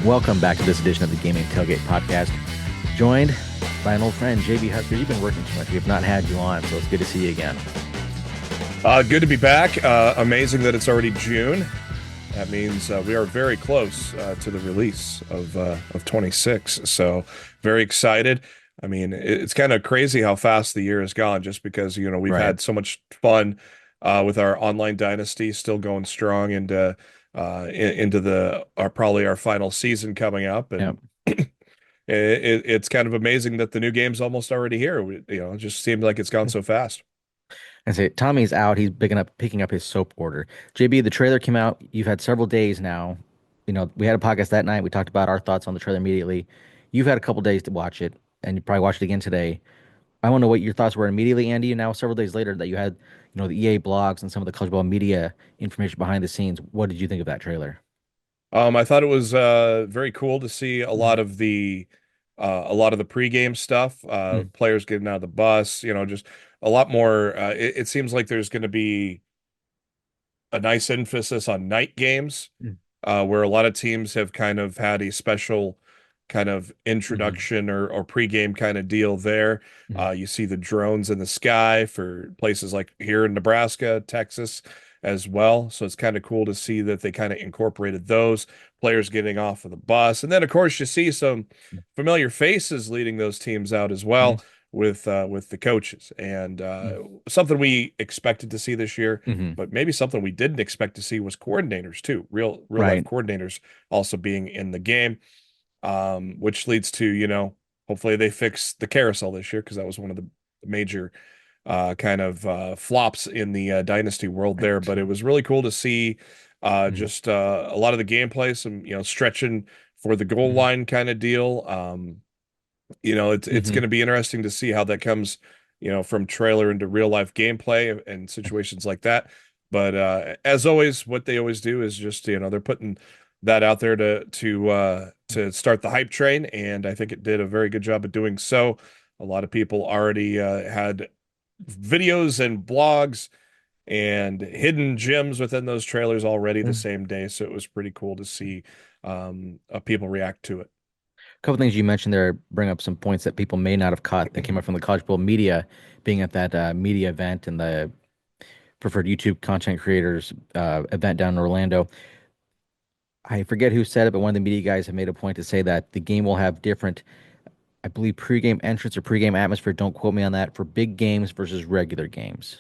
Welcome back to this edition of the Gaming Tailgate Podcast. Joined by an old friend, JBHuskers. You've been working too much. We have not had you on, so it's good to see you again. Good to be back. Amazing that it's already June. That means we are very close to the release of 26. So very excited. I mean, it's kind of crazy how fast the year has gone just because, we've had so much fun with our online dynasty still going strong into probably our final season coming up. And it's kind of amazing that the new game's almost already here. It just seemed like it's gone so fast. And say Tommy's out. He's picking up his soap order. JB, the trailer came out. You've had several days now. We had a podcast that night. We talked about our thoughts on the trailer immediately. You've had a couple days to watch it, and you probably watched it again today. I want to know what your thoughts were immediately, Andy, and now several days later that you had, the EA blogs and some of the college ball media information behind the scenes. What did you think of that trailer? I thought it was very cool to see a lot of the pregame stuff, players getting out of the bus, just a lot more. It seems like there's going to be a nice emphasis on night games, where a lot of teams have kind of had a special kind of introduction or pregame kind of deal there. You see the drones in the sky for places like here in Nebraska, Texas as well. So it's kind of cool to see that they kind of incorporated those players getting off of the bus. And then, of course, you see some familiar faces leading those teams out as well with the coaches. And something we expected to see this year, but maybe something we didn't expect to see was coordinators too, real life coordinators also being in the game. Which leads to, hopefully they fix the carousel this year because that was one of the major kind of flops in the dynasty world there. But it was really cool to see just a lot of the gameplay, some, stretching for the goal line kind of deal. It's going to be interesting to see how that comes, from trailer into real life gameplay and situations like that. But as always, what they always do is just, they're putting that out there to start the hype train, and I think it did a very good job of doing so. A lot of people already had videos and blogs and hidden gems within those trailers already the same day, so it was pretty cool to see people react to it. A couple things you mentioned there bring up some points that people may not have caught that came up from the college bowl media being at that media event and the preferred YouTube content creators event down in Orlando. I forget who said it, but one of the media guys have made a point to say that the game will have different, I believe, pregame entrance or pregame atmosphere. Don't quote me on that, for big games versus regular games.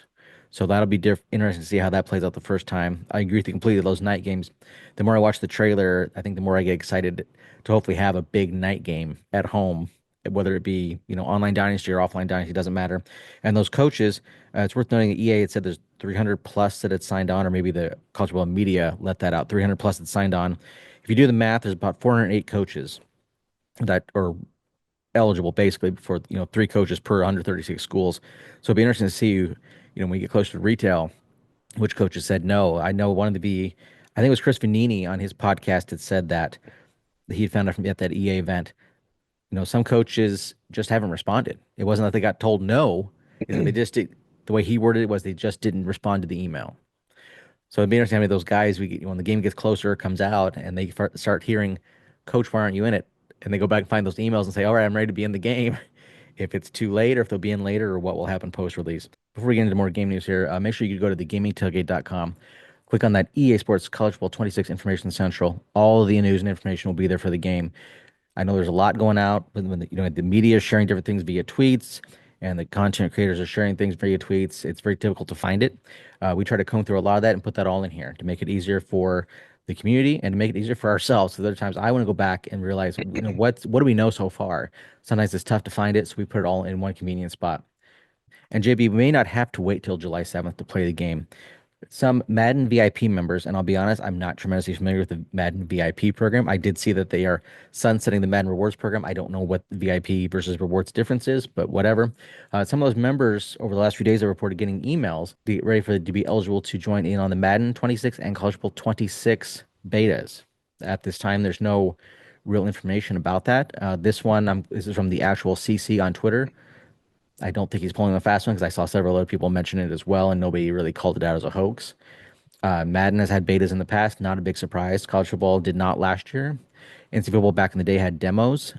So that'll be interesting to see how that plays out the first time. I agree with you completely. Those night games, the more I watch the trailer, I think the more I get excited to hopefully have a big night game at home, whether it be, online dynasty or offline dynasty, doesn't matter. And those coaches, it's worth noting that EA had said there's 300 plus that had signed on, or maybe the college football media let that out. 300 plus that signed on. If you do the math, there's about 408 coaches that are eligible, basically, for 3 coaches per 136 schools. So it'd be interesting to see, when we get closer to retail, which coaches said no. I know one of the I think it was Chris Vanini on his podcast had said that he found out at that EA event. Some coaches just haven't responded. It wasn't that they got told no. They just did, the way he worded it was they just didn't respond to the email. So it'd be interesting how many of those guys when the game gets closer, comes out, and they start hearing, "Coach, why aren't you in it?" And they go back and find those emails and say, "All right, I'm ready to be in the game." If it's too late, or if they'll be in later, or what will happen post-release. Before we get into more game news here, make sure you go to the gamingtailgate.com. Click on that EA Sports College Football 26 Information Central. All of the news and information will be there for the game. I know there's a lot going out when the media is sharing different things via tweets, and the content creators are sharing things via tweets. It's very difficult to find it. We try to comb through a lot of that and put that all in here to make it easier for the community and to make it easier for ourselves. So there are times I want to go back and realize, what do we know so far? Sometimes it's tough to find it, so we put it all in one convenient spot. And JB, we may not have to wait till July 7th to play the game. Some Madden VIP members, and I'll be honest, I'm not tremendously familiar with the Madden VIP program. I did see that they are sunsetting the Madden Rewards program. I don't know what the VIP versus rewards difference is, but whatever. Some of those members over the last few days have reported getting emails to get ready to be eligible to join in on the Madden 26 and College Football 26 betas. At this time, there's no real information about that. This is from the actual CC on Twitter. I don't think he's pulling a fast one because I saw several other people mention it as well, and nobody really called it out as a hoax. Madden has had betas in the past, not a big surprise. College football did not last year. NC football back in the day had demos.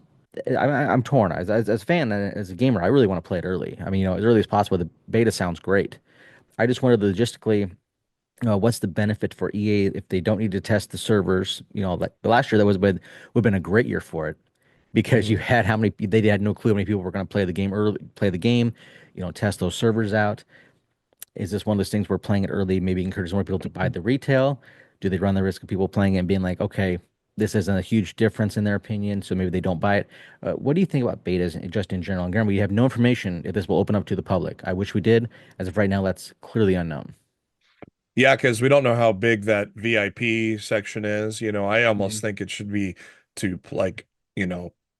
I'm torn. As a fan and as a gamer, I really want to play it early. I mean, as early as possible. The beta sounds great. I just wondered logistically, what's the benefit for EA if they don't need to test the servers? Like last year, that would have been a great year for it because you Hmm. had how many they had no clue how many people were going to play the game early, play the game, test those servers out. Is this one of those things where playing it early maybe encourages more people to buy the retail? Do they run the risk of people playing it and being like, okay, this isn't a huge difference in their opinion, so maybe they don't buy it? What do you think about betas just in general? And Granted, we have no information if this will open up to the public. I wish we did. As of right now, that's clearly unknown. Yeah, because we don't know how big that VIP section is. I almost Mhm. think it should be to like,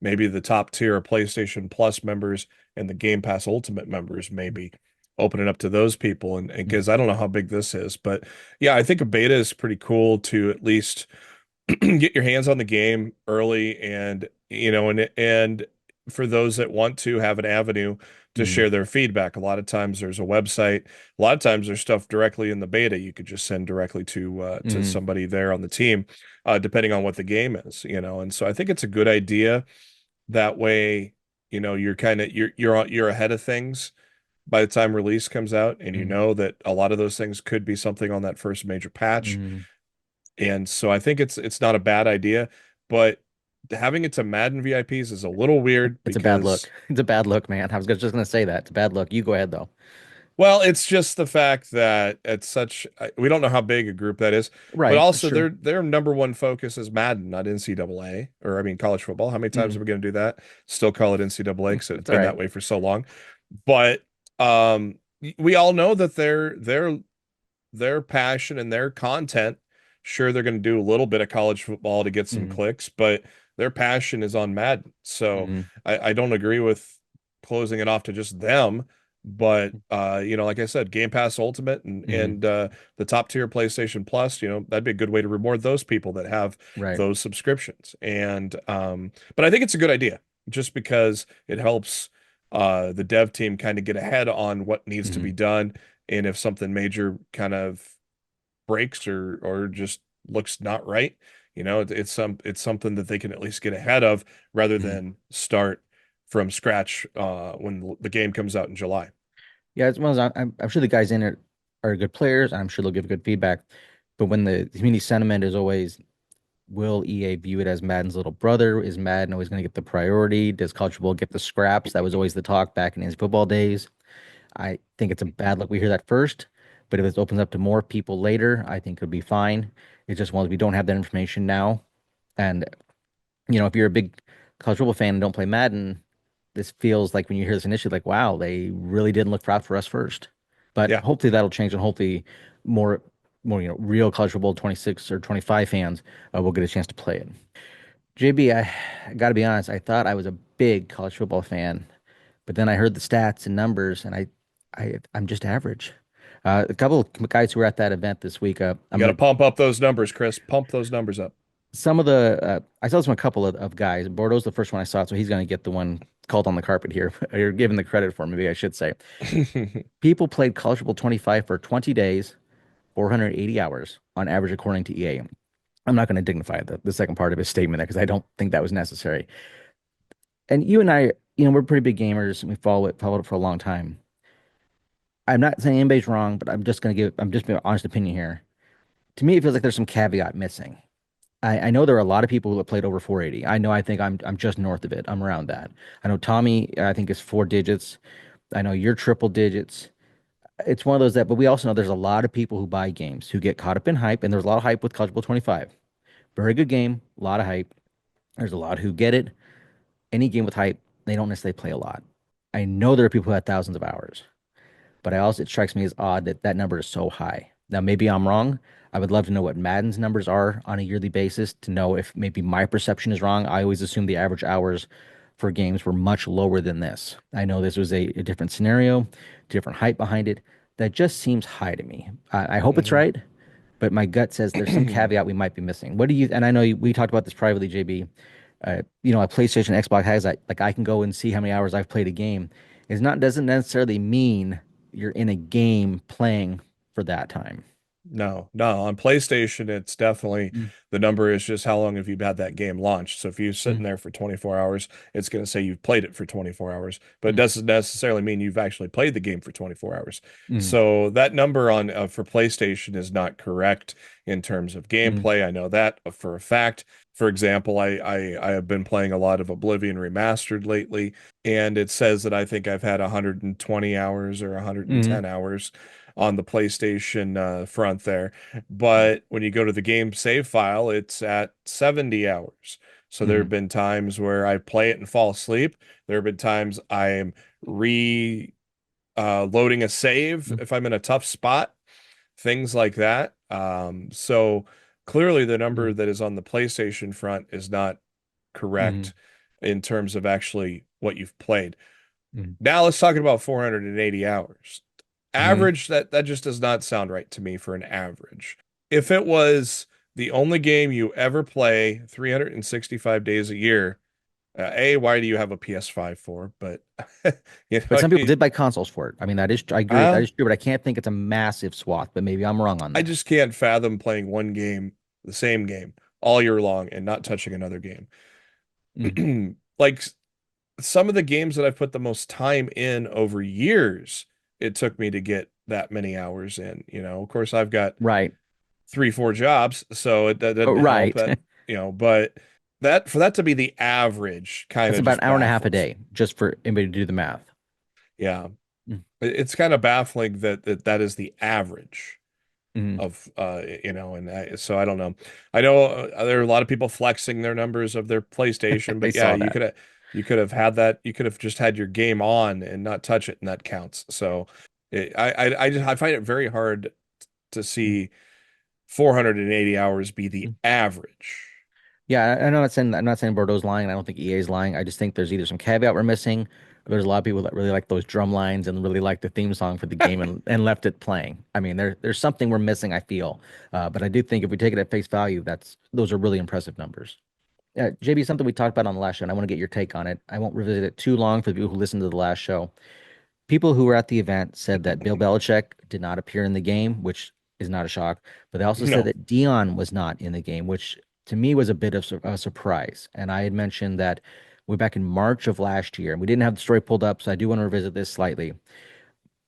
maybe the top tier of PlayStation Plus members and the Game Pass Ultimate members, maybe open it up to those people. And Mhm. because I don't know how big this is, but yeah, I think a beta is pretty cool to at least get your hands on the game early and for those that want to have an avenue to Mhm. share their feedback. A lot of times there's a website, a lot of times there's stuff directly in the beta you could just send directly to Mhm. somebody there on the team, depending on what the game is. And so I think it's a good idea that way. You're kind of you're ahead of things by the time release comes out, and you Mhm. know that a lot of those things could be something on that first major patch. Mhm. And so I think it's not a bad idea, but having it to Madden VIPs is a little weird It's a bad because, look. It's a bad look, man. I was just gonna say that. It's a bad look. You go ahead though. well, it's just the fact that we don't know how big a group that is, but Right. That's also true. their number one focus is Madden, not NCAA, or I mean college football. How many times are Mhm. we going to do that? Still call it NCAA because it's That's all been right. that way for so long. But we all know that their passion and their content. Sure, they're going to do a little bit of college football to get some Mhm. clicks, but their passion is on Madden. So Mhm. I don't agree with closing it off to just them. But like I said, Game Pass Ultimate and Mhm. the top tier PlayStation Plus, that'd be a good way to reward those people that have Right. those subscriptions. And but I think it's a good idea just because it helps the dev team kind of get ahead on what needs to be Mhm. done, and if something major kind of breaks or just looks not right, it's something that they can at least get ahead of rather Mhm. than start from scratch when the game comes out in July. Yeah, as well as I'm sure the guys in it are good players. I'm sure they'll give good feedback. But when the community sentiment is always, will EA view it as Madden's little brother? Is Madden always going to get the priority? Does college football get the scraps? That was always the talk back in his football days. I think it's a bad look. We hear that first, but if it opens up to more people later, I think it'll be fine. It's just one we don't have that information now. And if you're a big college football fan and don't play Madden, this feels like when you hear this initially, like, wow, they really didn't look out for us first. But Yeah. hopefully that'll change, and hopefully more, real college football 26 or 25 fans will get a chance to play it. JB, I got to be honest, I thought I was a big college football fan, but then I heard the stats and numbers, and I'm just average. A couple of guys who were at that event this week, You I'm got to gonna pump up those numbers, Chris. Pump those numbers up. some of the I saw this from a couple of guys. Bordeaux's the first one I saw, so he's gonna get the one called on the carpet here. You're giving the credit for, maybe I should say. People played College Football 25 for 20 days, 480 hours on average, according to EA. I'm not going to dignify the second part of his statement there because I don't think that was necessary. And you and I, we're pretty big gamers and we followed it for a long time. I'm not saying anybody's wrong, but I'm just being honest opinion here. To me, it feels like there's some caveat missing. I know there are a lot of people who have played over 480. I think I'm just north of it. I'm around that. I know Tommy, I think is four digits. I know you're triple digits. It's one of those that, but we also know there's a lot of people who buy games who get caught up in hype, and there's a lot of hype with College Football 25. Very good game, a lot of hype. There's a lot who get it. Any game with hype, they don't necessarily play a lot. I know there are people who have thousands of hours, but it strikes me as odd that that number is so high. Now, maybe I'm wrong. I would love to know what Madden's numbers are on a yearly basis to know if maybe my perception is wrong. I always assumed the average hours for games were much lower than this. I know this was a different scenario, different hype behind it. That just seems high to me. I hope it's Mhm. right, but my gut says there's some caveat we might be missing. What do you? And I know we talked about this privately, JB. A PlayStation, Xbox has that. Like I can go and see how many hours I've played a game. It's not doesn't necessarily mean you're in a game playing for that time. No. On PlayStation, it's definitely Mm, the number is just how long have you had that game launched. So if you're sitting mm, there for 24 hours, it's going to say you've played it for 24 hours, but it mm, doesn't necessarily mean you've actually played the game for 24 hours. mm, So that number on for PlayStation is not correct in terms of mm, gameplay. I know that for a fact. For example, I have been playing a lot of Oblivion Remastered lately, and it says that I think I've had 120 hours or mm, 110 hours on the PlayStation front there. But when you go to the game save file, it's at 70 hours. So there have mm, been times where I play it and fall asleep. There have been times I am re loading a save mm, if I'm in a tough spot, things like that. So clearly the number mm, that is on the PlayStation front is not mm, correct in terms of actually what you've played. mm, Now let's talk about 480 hours. mm. Average, that just does not sound right to me for an average. If it was the only game you ever play 365 days a year, why do you have a PS5 for? But you But know, some people did buy consoles for it. I mean, that is, I agree, that uh, is true, but I can't think it's a massive swath, but maybe I'm wrong on I that. just can't fathom playing one game, the same game, all year long and not touching another game. Mm. Like some of the games that I've put the most time in over years, it took me to get that many hours in. Of course, I've got Right. three, four jobs, so that Oh, doesn't help. right. But that for that to be the average kind That's of about an just hour and a half a baffles. day just for anybody to do the math. Yeah, Mm, it's kind of baffling that is the average mm. of and so I don't know. I know there are a lot of people flexing their numbers of their PlayStation, I but yeah, saw that. you could have had that. You could have just had your game on and not touch it, and that counts. So I find it very hard to Mm, see 480 hours be the mm. average. Yeah, I'm not saying Bordeaux's lying. I don't think EA is lying. I just think there's either some caveat we're missing, or there's a lot of people that really like those drum lines and really like the theme song for the game and left it playing. I mean, there's something we're missing, I feel. But I do think if we take it at face value, those are really impressive numbers. JB, something we talked about on the last show, and I want to get your take on it. I won't revisit it too long for the people who listened to the last show. People who were at the event said that Bill Belichick did not appear in the game, which is not a shock. But they also said No. that Deion was not in the game, which to me was a bit of a surprise. And I had mentioned that way back in March of last year, and we didn't have the story pulled up, so I do want to revisit this slightly.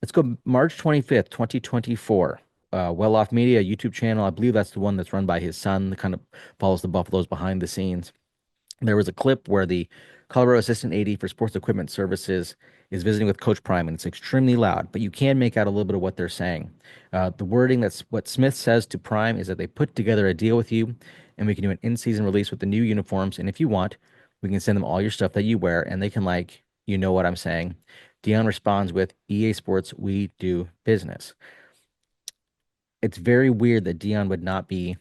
Let's go March 25th, 2024. Well Off Media, YouTube channel. I believe that's the one that's run by his son, that kind of follows the Buffaloes behind the scenes. There was a clip where the Colorado Assistant AD for Sports Equipment Services is visiting with Coach Prime, and it's extremely loud, but you can make out a little bit of what they're saying. The wording that's what Smith says to Prime is that they put together a deal with you, and we can do an in-season release with the new uniforms. And if you want, we can send them all your stuff that you wear, and they can you know what I'm saying. Deion responds with EA Sports, we do business. It's very weird that Deion would not be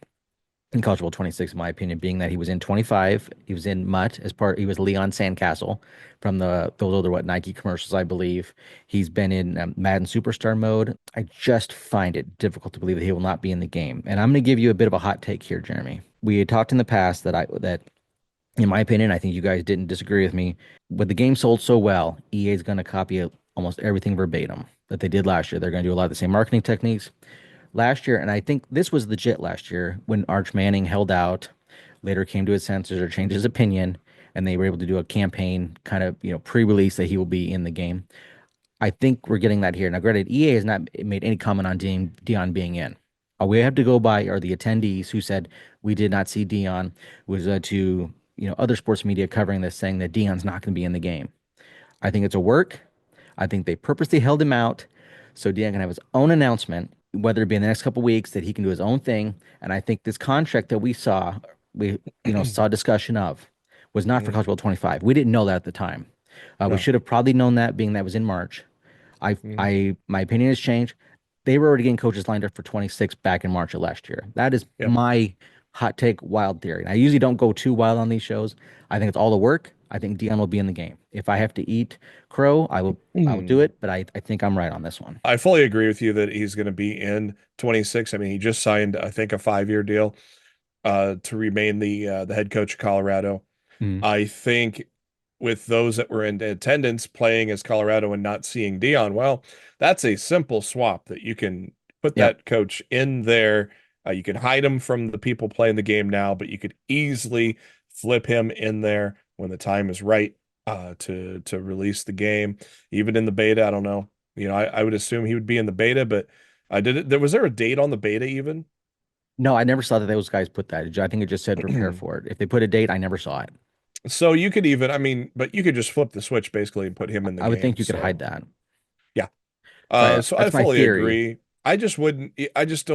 in College Bowl 26, in my opinion, being that he was in 25, he was in Mutt as part, he was Leon Sandcastle from those older Nike commercials, I believe. He's been in Madden Superstar mode. I just find it difficult to believe that he will not be in the game. And I'm going to give you a bit of a hot take here, Jeremy. We had talked in the past that in my opinion, I think you guys didn't disagree with me. With the game sold so well, EA is going to copy almost everything verbatim that they did last year. They're going to do a lot of the same marketing techniques last year, and I think this was legit last year when Arch Manning held out, later came to his senses or changed his opinion, and they were able to do a campaign kind of, pre-release that he will be in the game. I think we're getting that here. Now, granted, EA has not made any comment on Dion being in. All we have to go by are the attendees who said we did not see Dion, was to other sports media covering this saying that Dion's not going to be in the game. I think it's a work. I think they purposely held him out so Deion can have his own announcement, whether it be in the next couple of weeks that he can do his own thing. And I think this contract that we saw discussion of, was not for Mm, College Bowl 25. We didn't know that at the time. We no. should have probably known that, being that was in March. Mm, My opinion has changed. They were already getting coaches lined up for 26 back in March of last year. That is yep. my hot take, wild theory. And I usually don't go too wild on these shows. I think it's all the work. I think Dion will be in the game. If I have to eat crow, I will do Mm. it. But I think I'm right on this one. I fully agree with you that he's going to be in 26. I mean, he just signed, I think, a 5-year deal to remain the head coach of Colorado. Mm, I think with those that were in attendance playing as Colorado and not seeing Dion, well, that's a simple swap that you can put Yep. that coach in there. You can hide him from the people playing the game now, but you could easily flip him in there when the time is right to release the game. Even in the beta, I don't know. I would assume he would be in the beta, but was there a date on the beta even? No, I never saw that those guys put that. I think it just said prepare for it. If they put a date, I never saw it. So you could even, I mean, but you could just flip the switch basically and put him in the I would think game. you could hide So that. yeah. So So I that's my fully theory. agree. I just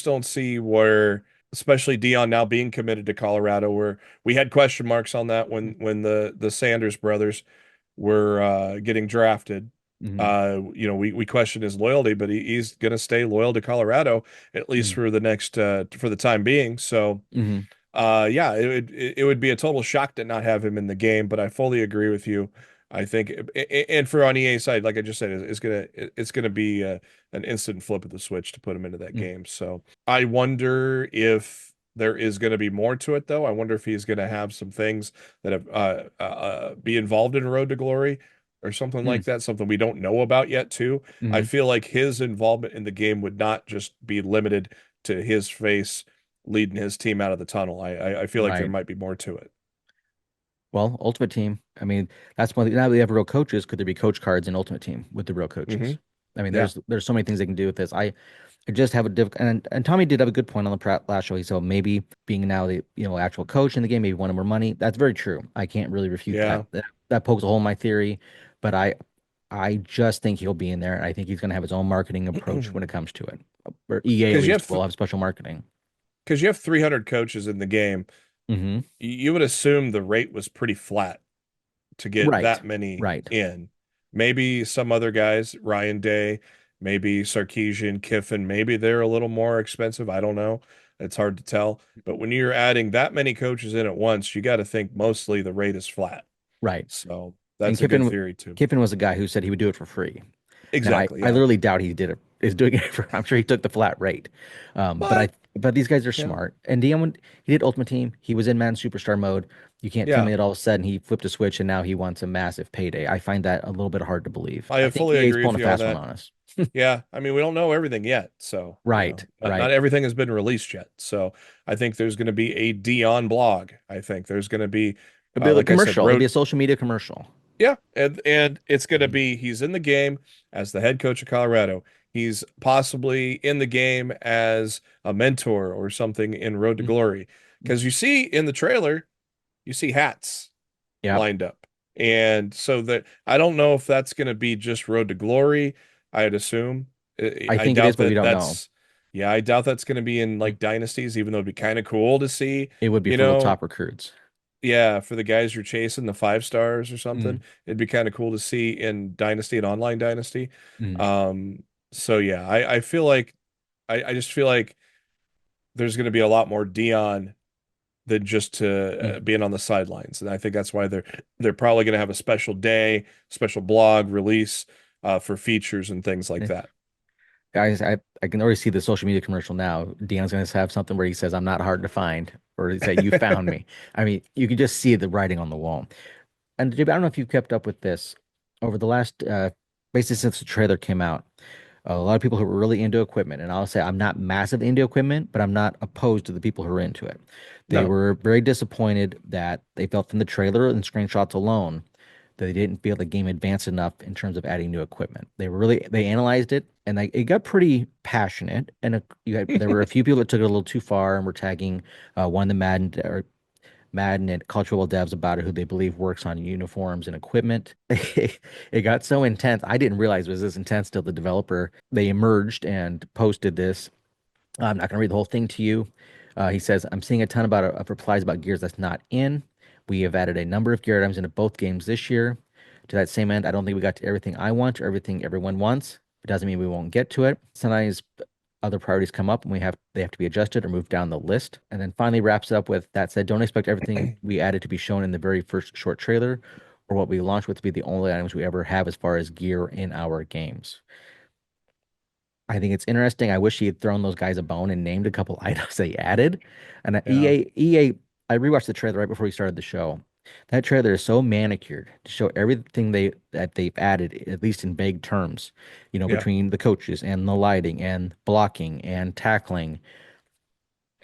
don't see where, especially Deion now being committed to Colorado, where we had question marks on that when the Sanders brothers were getting drafted. Hmm. We questioned his loyalty, but he's going to stay loyal to Colorado at least Hmm. for the time being. So Hmm. yeah, it would be a total shock to not have him in the game, but I fully agree with you. I think, and for on EA side, like I just said, it's gonna be an instant flip of the switch to put him into that game. So I wonder if there is going to be more to it, though. I wonder if he's going to have some things that have be involved in Road to Glory or something like that, something we don't know about yet, too. I Hmm. feel like his involvement in the game would not just be limited to his face leading his team out of the tunnel. I feel like there Right. might be more to it. Well, Ultimate Team. I mean, that's one. Now that we have real coaches, could there be coach cards in Ultimate Team with the real Hmm. coaches? I mean, Yeah. there's so many things they can do with this. I just have a and Tommy did have a good point on the last show. He said, well, maybe being now the actual coach in the game, maybe wanted more money. That's very true. I can't really refute that. Yeah. That pokes a hole in my theory, but I just think he'll be in there, and I think he's going to have his own marketing approach when it comes to it. Or EA at Because you least have will have special marketing. because you have 300 coaches in the game. Hmm. You would assume the rate was pretty flat to get Right. that many Right. in. Maybe some other guys, Ryan Day, maybe Sarkeesian, Kiffin, maybe they're a little more expensive. I don't know. It's hard to tell. But when you're adding that many coaches in at once, you got to think mostly the rate is flat. Right. So And that's a good theory too. Kiffin was a guy who said he would do it for free. Now Exactly. I Yeah. literally doubt he did it is doing it for I'm sure he took the flat rate. But But these guys are yeah. smart. And Deion he did Ultimate Team, he was in Madden Superstar mode. You can't tell me Yeah. that all of a sudden he flipped a switch and now he wants a massive payday. I find that a little bit hard to believe. I I think fully EA's agree with pulling a you on fast one that. on us. Yeah, I mean, we don't know everything yet, so Right, not right. everything has been released yet. So I think there's going to be a Dion blog. I think there's going to be, It'll be a like I said, commercial. It'll be road. a social media commercial. Yeah, and it's going to Mhm. be he's in the game as the head coach of Colorado. He's possibly in the game as a mentor or something in Road to Mhm. Glory, because you see in the trailer, you see hats Yep. lined up. And so that I don't know if that's going to be just Road to Glory. I'd assume. I I think it is, doubt but we that don't know. yeah, I doubt that's going to be in Mhm. like dynasties, even though it'd be kind of cool to see, It would be you for the know, top recruits. yeah, for the guys you're chasing, the 5 stars or Mm. something. It'd be kind of cool to see in dynasty and online dynasty. Mm. Um, so yeah, I feel like I just feel like there's going to be a lot more Dion than just to Mm. being on the sidelines. And I think that's why they're probably going to have a special day, special blog release for features and things like Eh, that. Guys, I can already see the social media commercial now. Deion's going to have something where he says, I'm not hard to find, or he say, you found me. I mean, you can just see the writing on the wall. And JB, I don't know if you've kept up with this over the last, basically since the trailer came out. A lot of people who were really into equipment, and I'll say I'm not massive into equipment, but I'm not opposed to the people who are into it. They No. were very disappointed that they felt from the trailer and screenshots alone that they didn't feel the game advanced enough in terms of adding new equipment. They analyzed it and it got pretty passionate. And there were a few people that took it a little too far and were tagging one of the Madden and college football devs about it who they believe works on uniforms and equipment. It got so intense. I didn't realize it was this intense till the developer they emerged and posted this. I'm not going to read the whole thing to you. He says, I'm seeing a ton of replies about gears that's not in. We have added a number of gear items into both games this year. To that same end, I don't think we got to everything I want or everything everyone wants. It doesn't mean we won't get to it. Sometimes other priorities come up and they have to be adjusted or moved down the list. And then finally wraps it up with that said, don't expect everything we added to be shown in the very first short trailer or what we launched with to be the only items we ever have as far as gear in our games. I think it's interesting. I wish he had thrown those guys a bone and named a couple items they added. And Yeah. I rewatched the trailer right before we started the show. That trailer is so manicured to show everything they've added, at least in vague terms, Yeah. between the coaches and the lighting and blocking and tackling.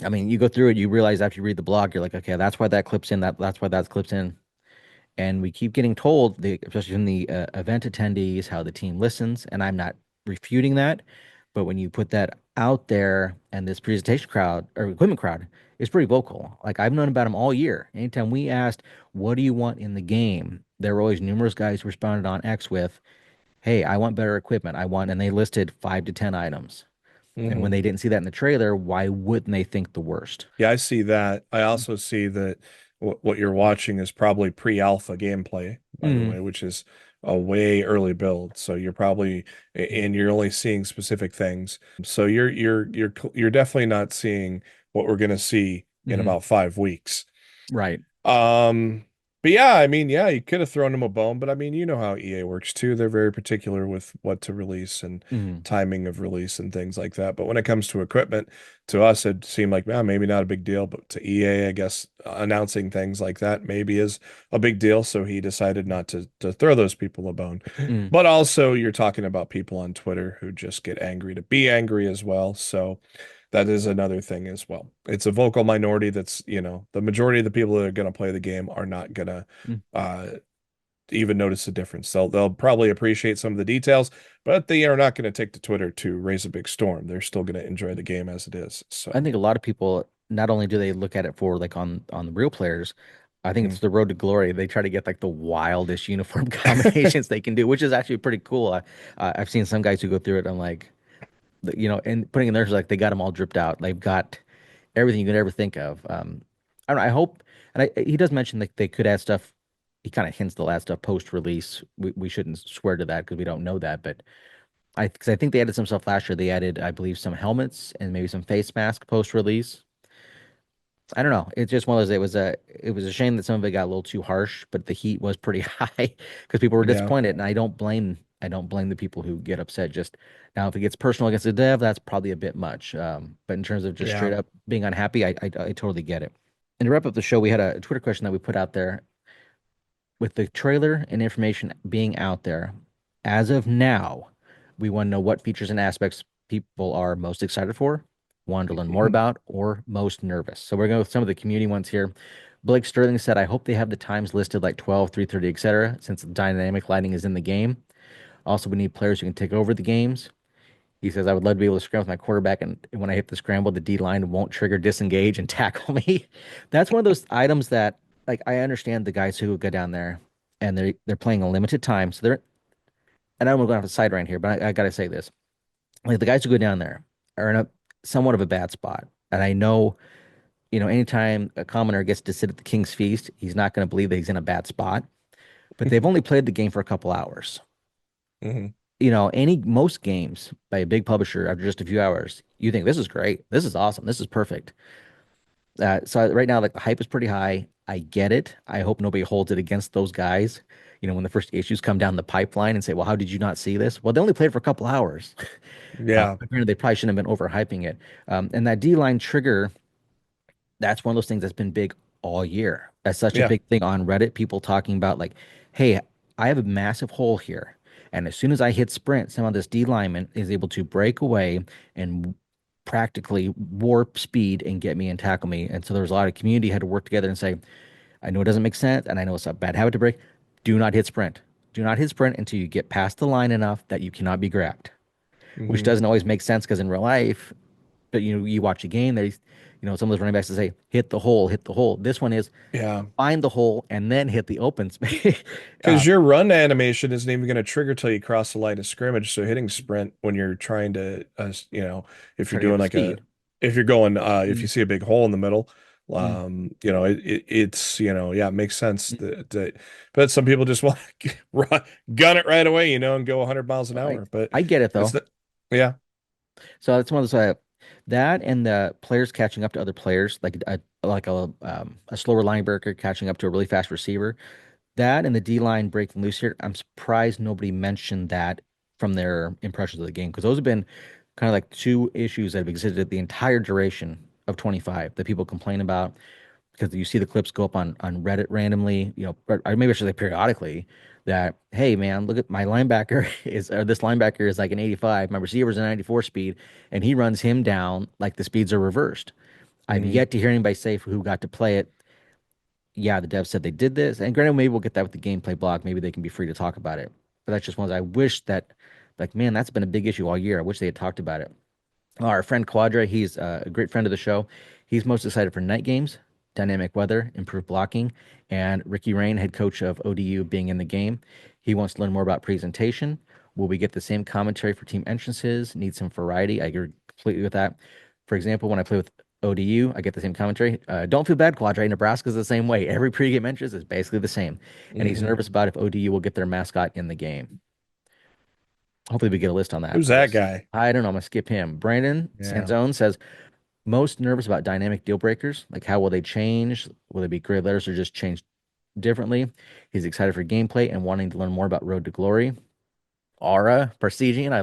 I mean, you go through it, you realize after you read the blog, you're like, okay, that's why that clips in, that's why that clips in. And we keep getting told, especially from the event attendees, how the team listens. And I'm not refuting that. But when you put that out there and this presentation crowd or equipment crowd is pretty vocal. Like I've known about them all year. Anytime we asked, what do you want in the game? There were always numerous guys who responded on X with, hey, I want better equipment. And they listed 5 to 10 items. And when Hmm. they didn't see that in the trailer, why wouldn't they think the worst? Yeah, I see that. I also see that what you're watching is probably pre-alpha gameplay, by the Mm, way, which is a way early build. So you're probably and you're only seeing specific things. So you're definitely not seeing what we're going to see in mm, about 5 weeks. right. Um, but yeah, I mean, yeah, you could have thrown him a bone, but I mean, you know how EA works too. They're very particular with what to release and Mm, timing of release and things like that. But when it comes to equipment, to us, it seemed like, maybe not a big deal, but to EA, I guess announcing things like that maybe is a big deal. So he decided not to throw those people a bone. mm. But also, you're talking about people on Twitter who just get angry to be angry as well. So that is another thing as well. It's a vocal minority that's, the majority of the people that are going to play the game are not going to Mm. uh, even notice the difference. They'll probably appreciate some of the details, but they are not going to take to Twitter to raise a big storm. They're still going to enjoy the game as it is. I So, think a lot of people not only do they look at it for like on the real players, I think mm, it's the road to glory. They try to get like the wildest uniform combinations they can do, which is actually pretty cool. I've seen some guys who go through it. I'm like, and putting in theirs like they got them all dripped out. They've got everything you could ever think of. I don't know. I hope, and he does mention that they could add stuff. He kind of hints they'll add stuff post release. We shouldn't swear to that because we don't know that, but because I think they added some stuff last year. They added, I believe, some helmets and maybe some face mask post release. I don't know. It's just one of those. It was a shame that some of it got a little too harsh, but the heat was pretty high because people were yeah, disappointed, and I don't blame the people who get upset. Just now, if it gets personal against the dev, that's probably a bit much. But in terms of just yeah, straight up being unhappy, I totally get it. And to wrap up the show, we had a Twitter question that we put out there with the trailer and information being out there. As of now, we want to know what features and aspects people are most excited for, want to learn more mhm, about, or most nervous. So we're going with some of the community ones here. Blake Sterling said, I hope they have the times listed like 12, 3:30, etc., since the dynamic lighting is in the game. Also, we need players who can take over the games. He says, I would love to be able to scramble with my quarterback, and when I hit the scramble, the D line won't trigger disengage and tackle me. That's one of those items that, like, I understand the guys who go down there and they're playing a limited time. So they're, and I'm going to have a side rant here, but I got to say this. Like, the guys who go down there are in a somewhat of a bad spot. And I know, anytime a commoner gets to sit at the King's Feast, he's not going to believe that he's in a bad spot. But they've only played the game for a couple hours. mhm, Most games by a big publisher after just a few hours, you think this is great, this is awesome, this is perfect. So right now, like the hype is pretty high. I get it. I hope nobody holds it against those guys. When the first issues come down the pipeline and say, "Well, how did you not see this?" Well, they only played for a couple hours. yeah, But granted, they probably shouldn't have been overhyping it. And that D line trigger, that's one of those things that's been big all year. That's such a yeah, big thing on Reddit. People talking about like, hey, I have a massive hole here. And as soon as I hit sprint, somehow this D lineman is able to break away and practically warp speed and get me and tackle me. And so there was a lot of community had to work together and say, I know it doesn't make sense, and I know it's a bad habit to break. Do not hit sprint. Do not hit sprint until you get past the line enough that you cannot be grabbed, which mhm, doesn't always make sense because in real life, but you watch a game, there's some of those running backs that say hit the hole, hit the hole. This one is yeah. find the hole and then hit the open space. Because your run animation isn't even going to trigger till you cross the line of scrimmage. So hitting sprint when you're trying to, if you're Try to get up doing to like speed. if you're going, if you Mm, see a big hole in the middle, mm, it's, yeah, it makes sense mm. but some people just want to gun it right away, and go 100 miles an I hour. But I get it that's though. the, yeah, So that's one of those that and the players catching up to other players, like a slower linebacker catching up to a really fast receiver. That and the D line breaking loose here. I'm surprised nobody mentioned that from their impressions of the game because those have been kind of like two issues that have existed the entire duration of 25 that people complain about. because you see the clips go up on Reddit randomly, or maybe I should say periodically, that hey man, look at my linebacker or this linebacker is like an 85, my receiver's a 94 speed, and he runs him down like the speeds are reversed. I've Hmm. yet to hear anybody say who got to play it. Yeah, the devs said they did this, and granted, maybe we'll get that with the gameplay blog. Maybe they can be free to talk about it. But that's just one I wish that, like, man, that's been a big issue all year. I wish they had talked about it. Our friend Quadra, he's a great friend of the show. He's most excited for night games, dynamic weather, improved blocking, and Ricky Rain, head coach of ODU, being in the game. He wants to learn more about presentation. Will we get the same commentary for team entrances? Need some variety. I agree completely with that. For example, when I play with ODU, I get the same commentary. Don't feel bad, Quadra. Nebraska's the same way. Every pregame entrance is basically the same. And he's Hmm. nervous about if ODU will get their mascot in the game. Hopefully, we get a list on that, Who's but we'll that see. guy? I don't know. I'm gonna skip him. Brandon Yeah. Sanzone says most nervous about dynamic deal breakers, like how will they change? Will they be gray letters or just change differently? He's excited for gameplay and wanting to learn more about Road to Glory. Aura Parsegian, I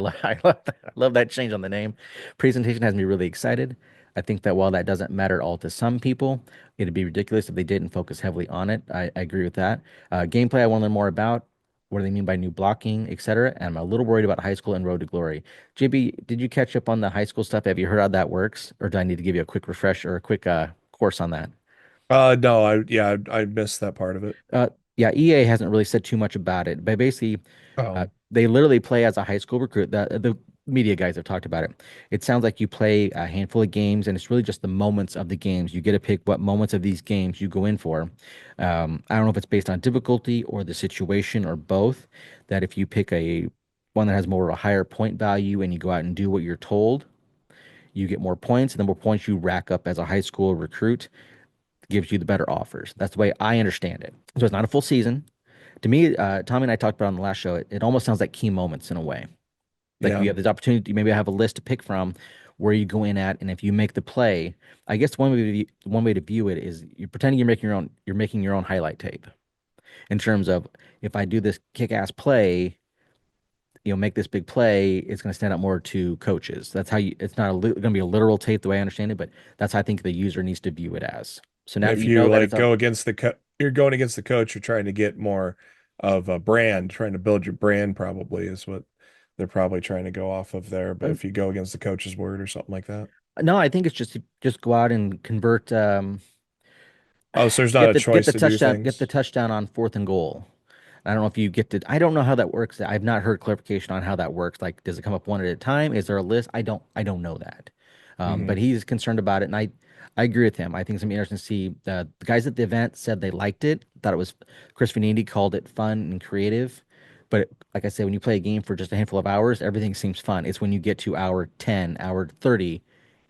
love that change on the name. Presentation has me really excited. I think that while that doesn't matter at all to some people, it'd be ridiculous if they didn't focus heavily on it. I agree with that. Gameplay, I want to learn more about. What do they mean by new blocking, etc. And I'm a little worried about high school and Road to Glory. JB, did you catch up on the high school stuff? Have you heard how that works, or do I need to give you a quick refresh or a quick course on that? No, I missed that part of it. Yeah, EA hasn't really said too much about it, but basically, Oh, they literally play as a high school recruit. The media guys have talked about it. It sounds like you play a handful of games, and it's really just the moments of the games. You get to pick what moments of these games you go in for. I don't know if it's based on difficulty or the situation or both. That if you pick a one that has more of a higher point value and you go out and do what you're told, you get more points, and the more points you rack up as a high school recruit gives you the better offers. That's the way I understand it. So it's not a full season. To me, Tommy and I talked about on the last show, it almost sounds like key moments in a way. Like yeah. you have this opportunity, maybe I have a list to pick from where you go in at, and if you make the play, I guess one way to view it is you're pretending you're making your own highlight tape in terms of if I do this kick-ass play, make this big play, it's going to stand out more to coaches. That's how you. It's not going to be a literal tape the way I understand it, but that's how I think the user needs to view it as. So And now that if you know you that it's like up. go against you're going against the coach, you're trying to get more of a brand, trying to build your brand probably is what they're probably trying to go off of there. But if you go against the coach's word or something like that. No, I think it's just go out and convert. Oh, so there's not Get a the choice to do touchdown, things. on fourth and goal. I don't know if you get to. I don't know how that works. I've not heard clarification on how that works. Like, does it come up one at a time? Is there a list? I don't know that. Hmm. But he's concerned about it, and I agree with him. I think it's gonna be interesting to see. The guys at the event said they liked it. Thought it was Chris Vanini called it fun and creative. But like I said, when you play a game for just a handful of hours, everything seems fun. It's when you get to hour 10, hour 30,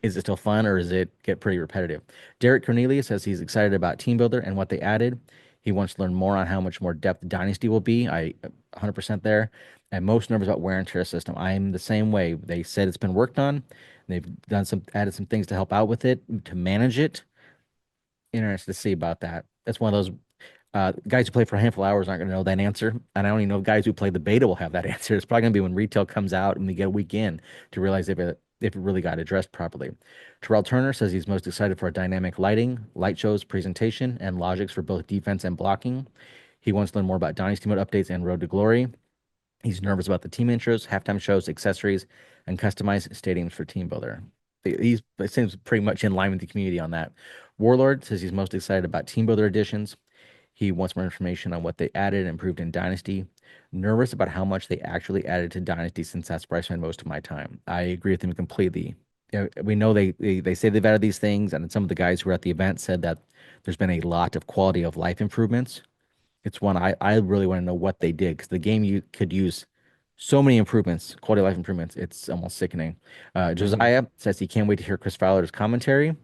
is it still fun or does it get pretty repetitive? Derek Cornelius says he's excited about Team Builder and what they added. He wants to learn more on how much more depth Dynasty will be. I 100% there. And most nervous about wear and tear system. I'm the same way. They said it's been worked on. They've added some things to help out with it, to manage it. Interested to see about that. That's one of those guys who play for a handful of hours aren't going to know that answer. And I don't even know if guys who play the beta will have that answer. It's probably going to be when retail comes out and we get a week in to realize if it really got addressed properly. Terrell Turner says he's most excited for a dynamic lighting, light shows, presentation, and logics for both defense and blocking. He wants to learn more about Dynasty Mode updates and Road to Glory. He's nervous about the team intros, halftime shows, accessories, and customized stadiums for Team Builder. It seems pretty much in line with the community on that. Warlord says he's most excited about Team Builder additions. He wants more information on what they added and improved in Dynasty. Nervous about how much they actually added to Dynasty since that's where I spend most of my time. I agree with him completely. We know they say they've added these things, and some of the guys who were at the event said that there's been a lot of quality of life improvements. It's one I really want to know what they did because the game you could use so many improvements, quality of life improvements. It's almost sickening. Hmm. Josiah says he can't wait to hear Chris Fowler's commentary.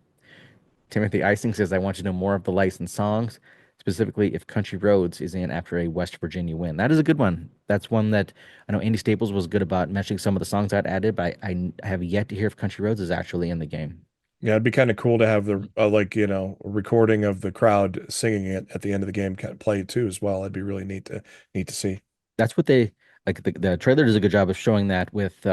Timothy Icing says, I want to know more of the licensed songs, specifically if Country Roads is in after a West Virginia win. That is a good one. That's one that I know Andy Staples was good about mentioning some of the songs I'd added, but I have yet to hear if Country Roads is actually in the game. Yeah, it'd be kind of cool to have the like, a recording of the crowd singing it at the end of the game kind of played too as well. That'd be really neat to see. That's what they like. The trailer does a good job of showing that with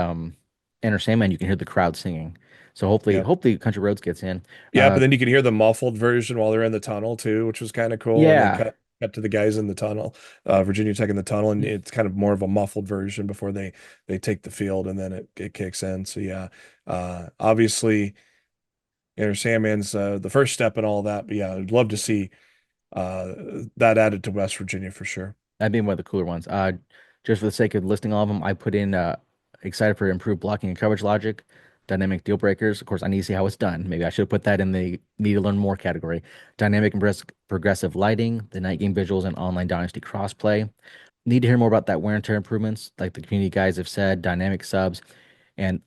Enter Sandman, you can hear the crowd singing. So Yeah. hopefully Country Roads gets in. Yeah, but Uh, then you can hear the muffled version while they're in the tunnel too, which was kind of cool. And then yeah, cut to the guys in the tunnel, Virginia Tech in the tunnel, and it's kind of more of a muffled version before they take the field, and then it kicks in. So yeah, obviously, Enter Sandman's the first step in all that. But yeah, I'd love to see uh, that added to West Virginia for sure. that'd be one of the cooler ones. Just for the sake of listing all of them, I put in excited for improved blocking and coverage logic, dynamic deal breakers. Of course, I need to see how it's done. Maybe I should have put that in the need to learn more category. Dynamic and progressive lighting, the night game visuals, and online dynasty crossplay. Need to hear more about that wear and tear improvements, like the community guys have said, dynamic subs. And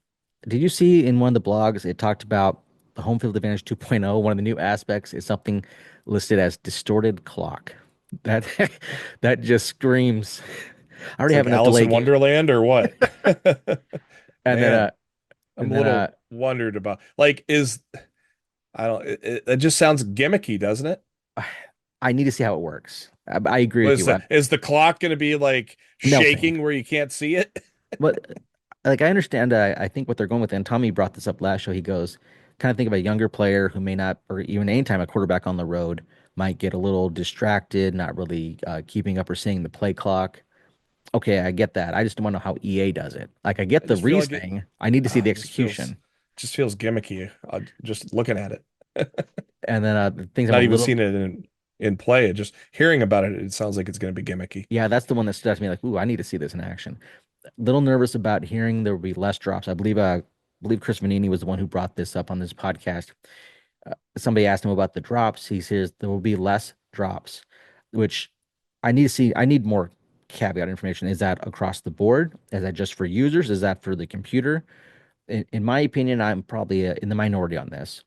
did you see in one of the blogs it talked about the home field advantage 2.0? One of the new aspects is something listed as distorted clock. That that just screams. I It's already have like enough Alice delay in game. Wonderland or what? And then Man, I'm and a then little wondered about like is I don't it just sounds gimmicky, doesn't it? I need to see how it works. I agree with Was you. the is the clock going to be like Melting. shaking where you can't see it? But like I understand, I think what they're going with, and Tommy brought this up last show. He goes, kind of think of a younger player who may not, or even anytime a quarterback on the road might get a little distracted, not really keeping up or seeing the play clock. Okay, I get that. I just don't want to know how EA does it. Like I get I the just feel like it reasoning. I need to see the just execution. feels gimmicky just looking at it. And then the things I'm a Not even little, seeing it in play. It just hearing about it, it sounds like it's going to be gimmicky. yeah, that's the one that stood out to me. Like, ooh, I need to see this in action. Little nervous about hearing there will be less drops. I believe Chris Vanini was the one who brought this up on this podcast. Somebody asked him about the drops. He says there will be less drops, which I need to see. I need more caveat information. Is that across the board? Is that just for users? Is that for the computer? In my opinion, I'm probably in the minority on this.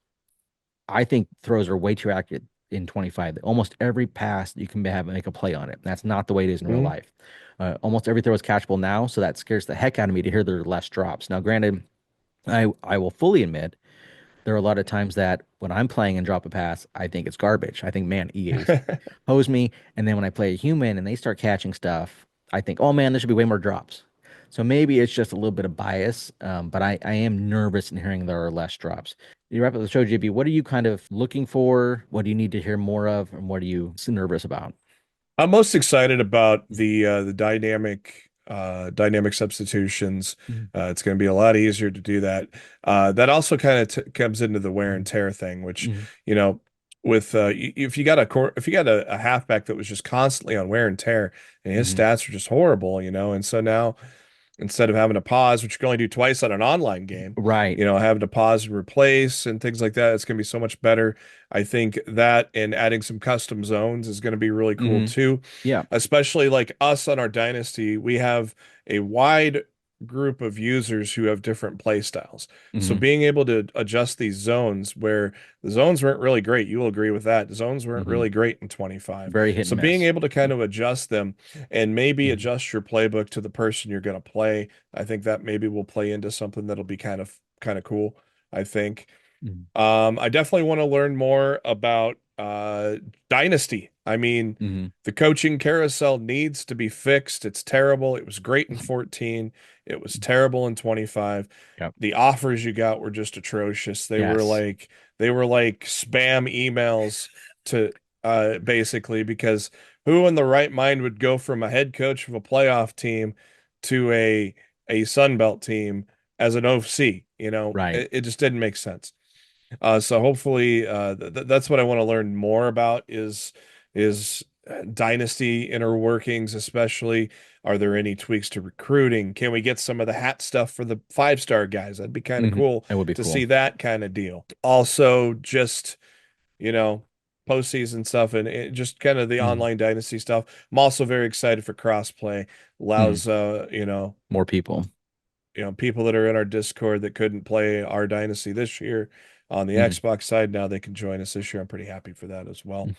I think throws are way too accurate in 25. Almost every pass you can have make a play on it. That's not the way it is in real Mhm. life. Almost every throw is catchable now, so that scares the heck out of me to hear there are less drops. Now, granted, I will fully admit there are a lot of times that when I'm playing and drop a pass, I think it's garbage. I think, man, EA's hose me. And then when I play a human and they start catching stuff, I think, oh man, there should be way more drops. So maybe it's just a little bit of bias, but I am nervous in hearing there are less drops. You wrap up the show, JB. What are you kind of looking for? What do you need to hear more of? And what are you nervous about? I'm most excited about the dynamic substitutions. Mhm. It's going to be a lot easier to do that. That also kind of t comes into the wear and Mhm. tear thing, which Mhm. you know, with if you got if you got a halfback that was just constantly on wear and tear, and his Mhm. stats are just horrible, and so now instead of having to pause, which you can only do twice on an online game, Right. having to pause and replace and things like that, it's going to be so much better. I think that and adding some custom zones is going to be really cool Hmm. too, Yeah. especially like us on our dynasty. We have a wide group of users who have different play styles. So Hmm. being able to adjust these zones where the zones weren't really great, you will agree with that. The zones weren't Hmm. really great in 25. Very hit So and being miss. able to kind of adjust them and maybe Hmm. adjust your playbook to the person you're going to play, I think that maybe will play into something that'll be kind of cool, I think. Hmm. I definitely want to learn more about Dynasty. I mean, Hmm. the coaching carousel needs to be fixed. It's terrible. It was great in 14. It was terrible in 25. Yep. The offers you got were just atrocious. Yes. They were like spam emails to basically because who in the right mind would go from a head coach of a playoff team to a Sun Belt team as an OC? Right. It just didn't make sense. So hopefully, that's what I want to learn more about is dynasty inner workings, especially. Are there any tweaks to recruiting? Can we get some of the hat stuff for the 5-star guys? That'd be kind of Hmm. cool That would be to cool. see that kind of deal. Also, just you know, postseason stuff and just kind of the Hmm. online dynasty stuff. I'm also very excited for crossplay. Hmm. Allows More people. people that are in our Discord that couldn't play our Dynasty this year on the Hmm. Xbox side, now they can join us this year. I'm pretty happy for that as well.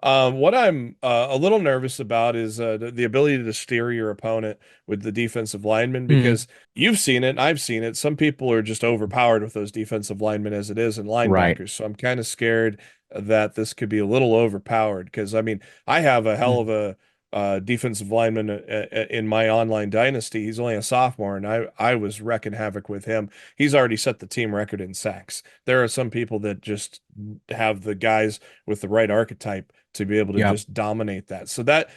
What I'm a little nervous about is the ability to steer your opponent with the defensive linemen Hmm. because you've seen it and I've seen it. Some people are just overpowered with those defensive linemen as it is and Right. linebackers. So I'm kind of scared that this could be a little overpowered because I mean, I have a hell of Hmm. defensive lineman in my online dynasty. He's only a sophomore, and I was wrecking havoc with him. He's already set the team record in sacks. There are some people that just have the guys with the right archetype to be able to Yep. just dominate that. So that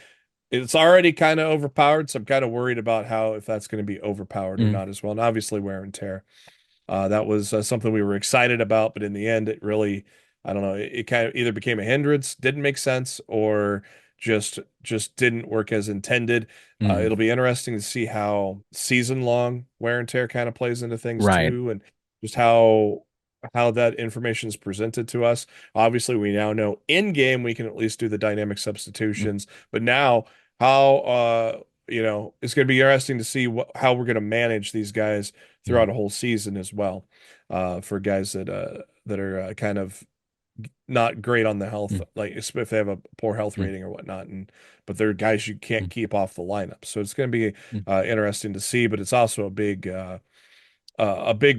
it's already kind of overpowered. So I'm kind of worried about how if that's going to be overpowered or Mm, not as well. And obviously wear and tear. That was something we were excited about, but in the end, it really, I don't know, it kind of either became a hindrance, didn't make sense, or just didn't work as intended. mm. It'll be interesting to see how season long wear and tear kind of plays into things Right. too, and just how that information is presented to us. Obviously, we now know in game we can at least do the dynamic Mm, substitutions, but now how it's going to be interesting to see how we're going to manage these guys mm, throughout a whole season as well. For guys that are kind of not great on the health, mm, like if they have a poor health mm, rating or whatnot, but they're guys you can't mm, keep off the lineup. So it's going to be mm, interesting to see, but it's also a big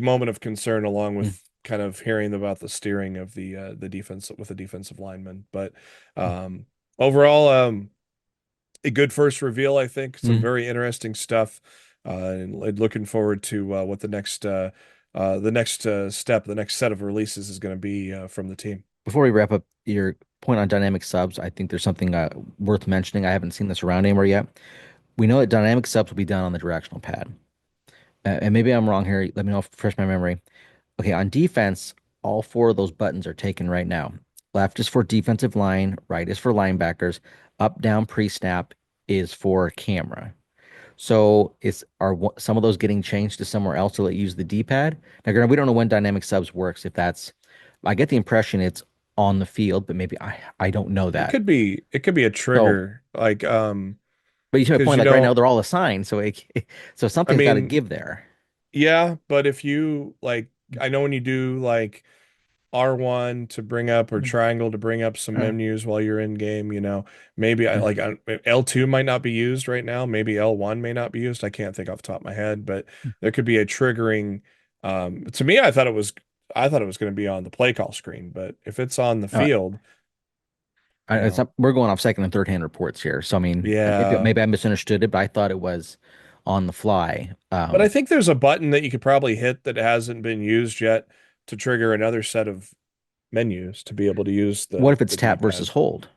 moment of concern along mm, with kind of hearing about the steering of the defense with the defensive lineman. But mm, um, overall, a good first reveal, I think. Some mm. very interesting stuff, and looking forward to what the next step, the next set of releases is going to be from the team. Before we wrap up your point on dynamic subs, I think there's something worth mentioning. I haven't seen this around anywhere yet. We know that dynamic subs will be done on the directional pad. And maybe I'm wrong here. Let me know if refresh my memory. Okay, on defense, all four of those buttons are taken right now. Left is for defensive line, right is for linebackers, up, down, pre-snap is for camera. So some of those getting changed to somewhere else to let you use the D-pad? Now, granted, we don't know when dynamic subs works. If that's, I get the impression it's on the field, but maybe I don't know that. It could be a So, trigger, like but you to a because point, like right now they're all assigned, so so I something's got to mean, give there. yeah, but if you like, I know when you do like R1 to bring up or Mm. triangle to bring up some Uh, menus while you're in game, maybe mm, L2 might not be used right now. Maybe L1 may not be used. I can't think off the top of my head, but there could be a triggering. To me, I thought it was going to be on the play call screen, but if it's on the uh, field, you it's know, not, we're going off second and third hand reports here. So I mean, yeah. maybe I misunderstood it, but I thought it was on the fly. But I think there's a button that you could probably hit that hasn't been used yet to trigger another set of menus to be able to use What if it's the tap versus D-pad. hold?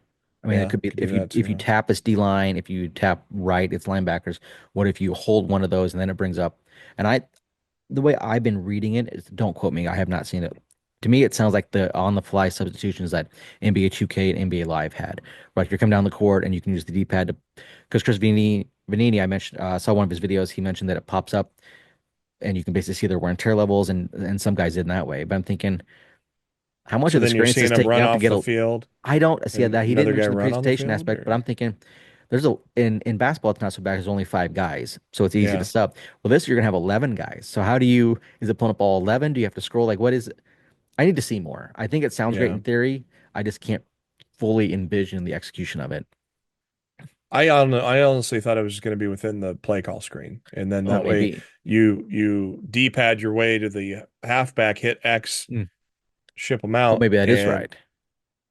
I mean, it Yeah, could be could do that if you too. tap it's D line, if you tap right, it's linebackers. What if you hold one of those and then it brings up? And the way I've been reading it is, don't quote me, I have not seen it. To me, it sounds like the on the fly substitutions that NBA 2K and NBA Live had. Like you come down the court and you can use the D-pad to, because Vanini, I mentioned, saw one of his videos. He mentioned that it pops up and you can basically see their wear and tear levels, and some guys did in that way. But I'm thinking, how much So of the then you're experience seeing is him taking run up to off get the a? field I don't see and that. He didn't another guy mention the run on the presentation field, aspect, but or I'm thinking there's a in basketball it's not so bad. There's only 5 guys, so it's easy to yeah, sub. Well, this you're gonna have 11 guys. So how do you is it pulling up all 11? Do you have to scroll? Like what is it? I need to see more. I think it sounds great yeah. in theory. I just can't fully envision the execution of it. I honestly thought it was just going to be within the play call screen, and then Oh, that way maybe. you D-pad your way to the halfback, hit X, Mm. ship them Well, out, maybe that is and right.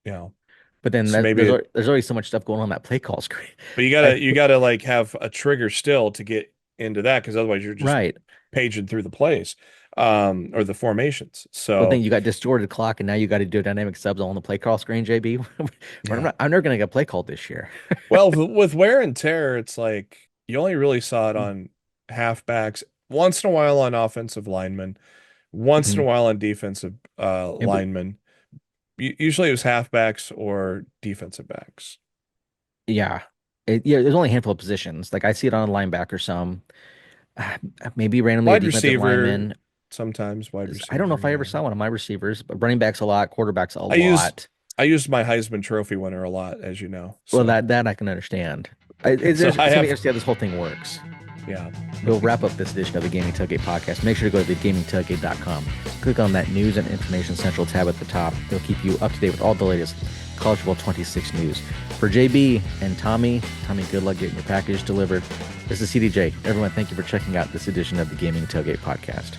you know, But then so maybe it, there's already so much stuff going on that play call screen. but I, you gotta like have a trigger still to get into that because otherwise you're just right. paging through the plays, or the formations. But then So you got distorted clock, and now you got to do dynamic subs on the play call screen, JB. yeah. I'm never gonna get play called this year. Well, with wear and tear, it's like you only really saw it on halfbacks, once in a while on offensive linemen, once in Mhm. a while on defensive And we, linemen. Usually it was halfbacks or defensive backs. yeah, there's only a handful of positions. Like I see it on a linebacker some, uh, maybe randomly a Wide defensive receiver, lineman. sometimes wide I don't know receiver, if I ever yeah. saw one of my receivers, but running backs a lot, quarterbacks a I used lot. I used my Heisman Trophy winner a lot, as you know. Well, So that I can understand. so I It's gonna be have interesting how this whole thing works. yeah. We'll wrap up this edition of the Gaming Tailgate Podcast. Make sure to go to thegamingtailgate.com. Click on that News and Information Central tab at the top. It'll keep you up to date with all the latest College Football 26 news. For JB and Tommy, good luck getting your package delivered. This is CDJ. Everyone, thank you for checking out this edition of the Gaming Tailgate Podcast.